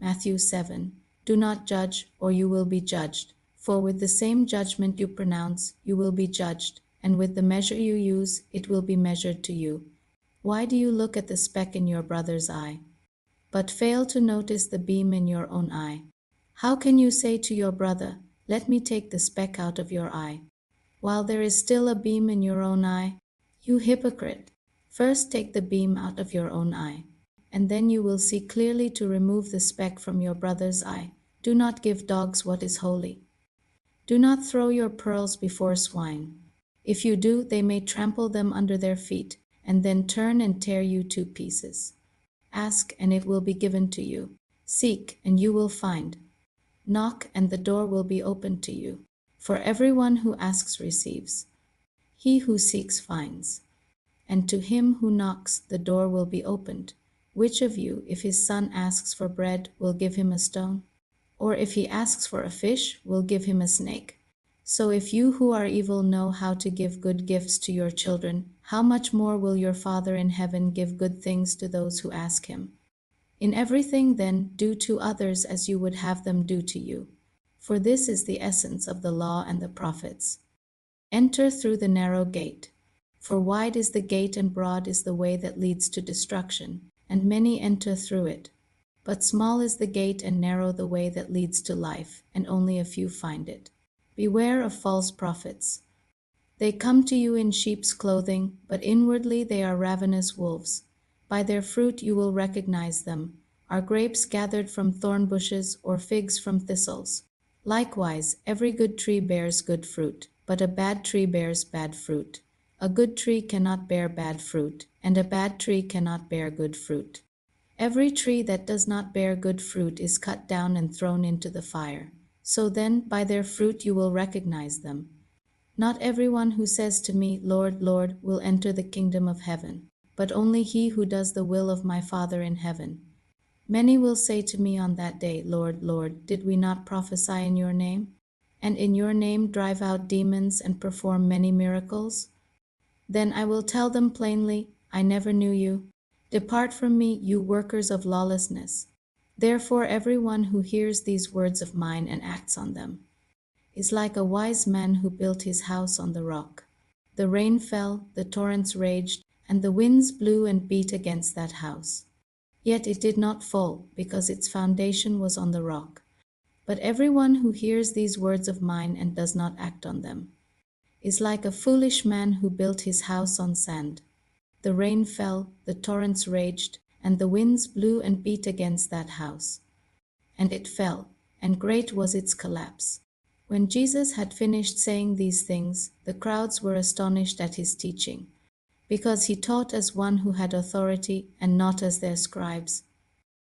Matthew 7. Do not judge, or you will be judged. For with the same judgment you pronounce, you will be judged, and with the measure you use, it will be measured to you. Why do you look at the speck in your brother's eye, but fail to notice the beam in your own eye? How can you say to your brother, let me take the speck out of your eye, while there is still a beam in your own eye? You hypocrite! First take the beam out of your own eye, and then you will see clearly to remove the speck from your brother's eye. Do not give dogs what is holy. Do not throw your pearls before swine. If you do, they may trample them under their feet, and then turn and tear you to pieces. Ask, and it will be given to you. Seek, and you will find. Knock, and the door will be opened to you. For everyone who asks receives. He who seeks finds. And to him who knocks, the door will be opened. Which of you, if his son asks for bread, will give him a stone? Or if he asks for a fish, will give him a snake? So if you who are evil know how to give good gifts to your children, how much more will your Father in heaven give good things to those who ask him? In everything, then, do to others as you would have them do to you. For this is the essence of the law and the prophets. Enter through the narrow gate. For wide is the gate and broad is the way that leads to destruction, and many enter through it. But small is the gate and narrow the way that leads to life, and only a few find it. Beware of false prophets. They come to you in sheep's clothing, but inwardly they are ravenous wolves. By their fruit you will recognize them. Are grapes gathered from thorn bushes, or figs from thistles? Likewise, every good tree bears good fruit, but a bad tree bears bad fruit. A good tree cannot bear bad fruit, and a bad tree cannot bear good fruit. Every tree that does not bear good fruit is cut down and thrown into the fire. So then, by their fruit you will recognize them. Not everyone who says to me, Lord, Lord, will enter the kingdom of heaven, but only he who does the will of my Father in heaven. Many will say to me on that day, Lord, Lord, did we not prophesy in your name? And in your name drive out demons and perform many miracles? Then I will tell them plainly, I never knew you. Depart from me, you workers of lawlessness. Therefore everyone who hears these words of mine and acts on them is like a wise man who built his house on the rock. The rain fell, the torrents raged, and the winds blew and beat against that house. Yet it did not fall, because its foundation was on the rock. But everyone who hears these words of mine and does not act on them is like a foolish man who built his house on sand. The rain fell, the torrents raged, and the winds blew and beat against that house. And it fell, and great was its collapse. When Jesus had finished saying these things, the crowds were astonished at his teaching, because he taught as one who had authority and not as their scribes.